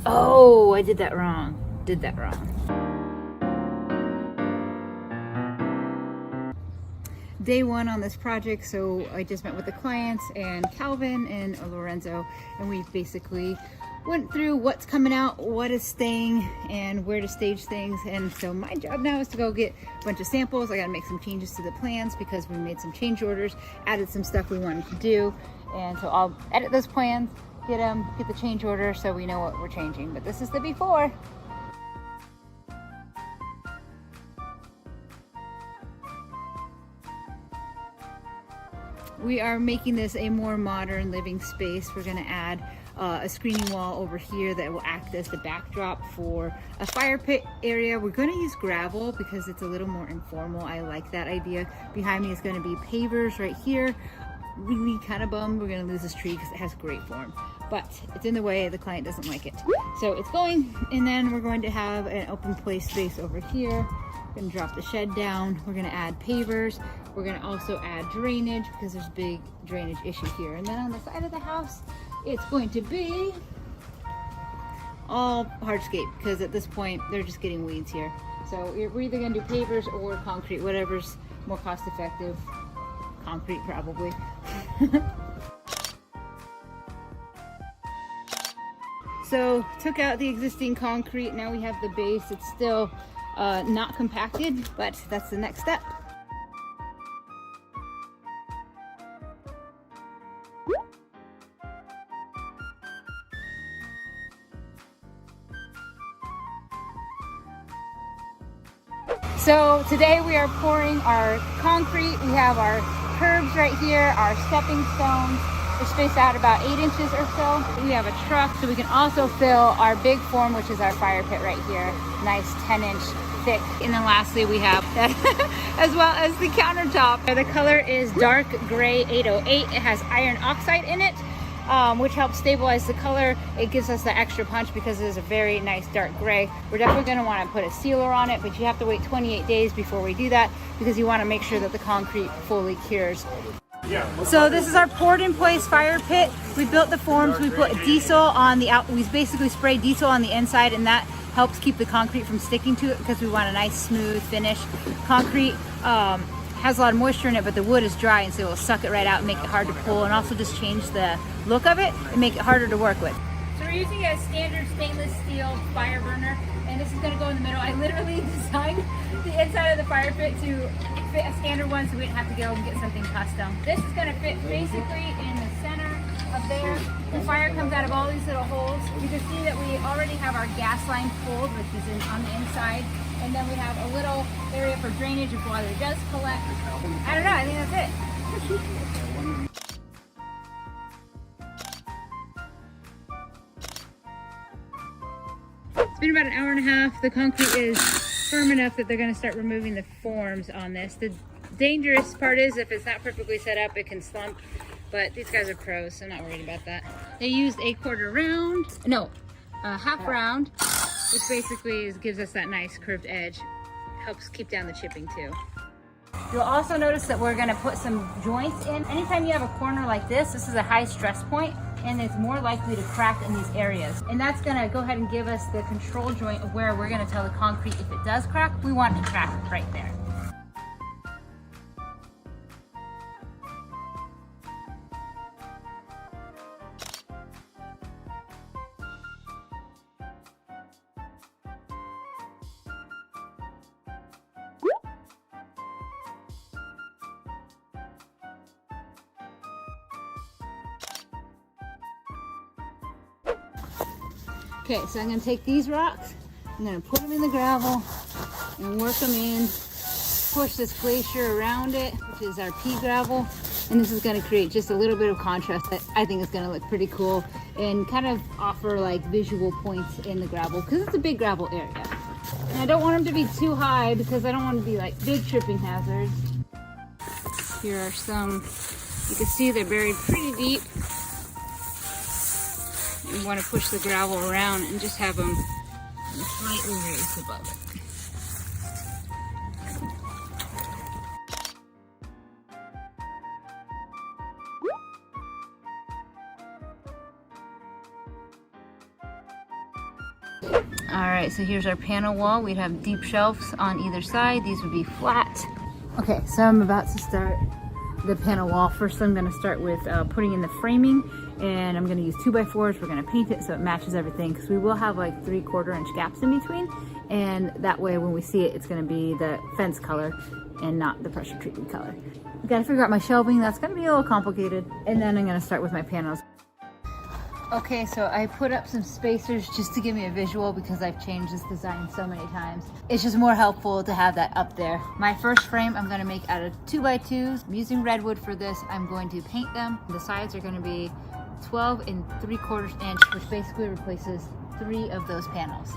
Oh, I did that wrong. Did that wrong. Day one on this project, so I just met with the clients and Calvin and Lorenzo, and we basically went through what's coming out, what is staying, and where to stage things. And so my job now is to go get a bunch of samples. I gotta make some changes to the plans because we made some change orders, added some stuff we wanted to do, and so I'll edit those plans, get the change order so we know what we're changing. But this is the before. We are making this a more modern living space. We're gonna add a screening wall over here that will act as the backdrop for a fire pit area. We're gonna use gravel because it's a little more informal. I like that idea. Behind me is gonna be pavers right here. Really kind of bummed we're gonna lose this tree because it has great form, but it's in the way. The client doesn't like it. So it's going, and then we're going to have an open play space over here. We're gonna drop the shed down. We're gonna add pavers. We're gonna also add drainage because there's a big drainage issue here. And then on the side of the house, it's going to be all hardscape because at this point, they're just getting weeds here. So we're either gonna do pavers or concrete, whatever's more cost effective. Concrete probably. So took out the existing concrete. Now we have the base. It's still not compacted, but that's the next step. So today we are pouring our concrete. We have our curbs right here, our stepping stones. They're spaced out about 8 inches or so. We have a truck, so we can also fill our big form, which is our fire pit right here. Nice 10-inch thick. And then lastly, we have that as well as the countertop. The color is dark gray 808. It has iron oxide in it, which helps stabilize the color. It gives us the extra punch because it is a very nice dark gray. We're definitely going to want to put a sealer on it, but you have to wait 28 days before we do that because you want to make sure that the concrete fully cures. So this is our poured in place fire pit. We built the forms. We put diesel on the out. We basically sprayed diesel on the inside, and that helps keep the concrete from sticking to it because we want a nice smooth finish. Concrete has a lot of moisture in it, but the wood is dry, and so it will suck it right out and make it hard to pull, and also just change the look of it and make it harder to work with. So we're using a standard stainless steel fire burner, and this is going to go in the middle. I literally designed the inside of the fire pit to fit a standard one so we didn't have to go and get something custom. This is going to fit basically in the center of there. The fire comes out of all these little holes. You can see that we already have our gas line pulled, which is on the inside. And then we have a little area for drainage if water does collect. I don't know, I think that's it. It's been about an hour and a half. The concrete is firm enough that they're gonna start removing the forms on this. The dangerous part is if it's not perfectly set up, it can slump, but these guys are pros, so I'm not worried about that. They used a half round, which basically gives us that nice curved edge. Helps keep down the chipping too. You'll also notice that we're gonna put some joints in. Anytime you have a corner like this is a high stress point, and it's more likely to crack in these areas. And that's gonna go ahead and give us the control joint of where we're gonna tell the concrete if it does crack, we want it to crack right there. Okay, so I'm gonna take these rocks, I'm gonna put them in the gravel and work them in, push this glacier around it, which is our pea gravel, and this is gonna create just a little bit of contrast that I think is gonna look pretty cool and kind of offer like visual points in the gravel because it's a big gravel area. And I don't want them to be too high because I don't want to be like big tripping hazards. Here are some, you can see they're buried pretty deep. You want to push the gravel around and just have them slightly raised above it. All right, so here's our panel wall. We'd have deep shelves on either side. These would be flat. Okay, so I'm about to start the panel wall. First, I'm gonna start with putting in the framing, and I'm gonna use 2x4s. We're gonna paint it so it matches everything, because we will have like 3/4 inch gaps in between. And that way, when we see it, it's gonna be the fence color and not the pressure treated color. I gotta figure out my shelving. That's gonna be a little complicated. And then I'm gonna start with my panels. Okay, so I put up some spacers just to give me a visual, because I've changed this design so many times. It's just more helpful to have that up there. My first frame I'm gonna make out of 2x2s. I'm using redwood for this. I'm going to paint them. The sides are gonna be 12 3/4 inch, which basically replaces 3 of those panels.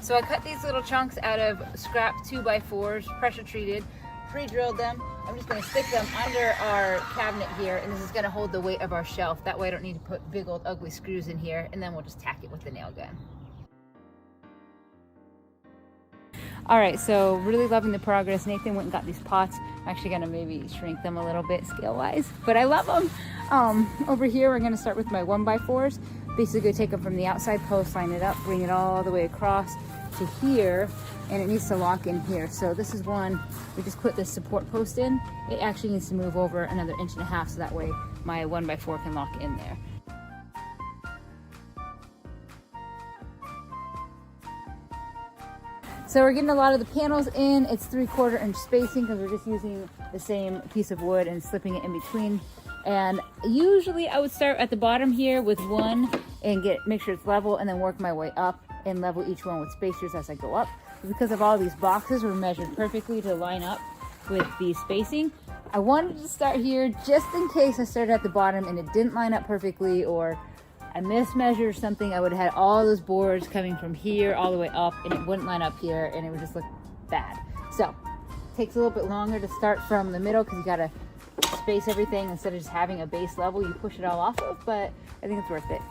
So I cut these little chunks out of scrap 2x4s, pressure treated, pre-drilled them. I'm just gonna stick them under our cabinet here, and this is gonna hold the weight of our shelf. That way I don't need to put big old ugly screws in here, and then we'll just tack it with the nail gun. All right, so really loving the progress. Nathan went and got these pots. I'm actually gonna maybe shrink them a little bit scale-wise, but I love them. Over here, we're gonna start with my 1x4s. Basically take them from the outside post, line it up, bring it all the way across to here, and it needs to lock in here. So this is one, we just put this support post in. It actually needs to move over another 1.5 inches, so that way my 1x4 can lock in there. So we're getting a lot of the panels in. It's 3/4 inch spacing, because we're just using the same piece of wood and slipping it in between. And usually I would start at the bottom here with one and make sure it's level, and then work my way up and level each one with spacers as I go up. Because of all these boxes were measured perfectly to line up with the spacing, I wanted to start here just in case I started at the bottom and it didn't line up perfectly, or I mismeasured something. I would have had all those boards coming from here all the way up, and it wouldn't line up here, and it would just look bad. So it takes a little bit longer to start from the middle, because you gotta space everything instead of just having a base level you push it all off of, but I think it's worth it.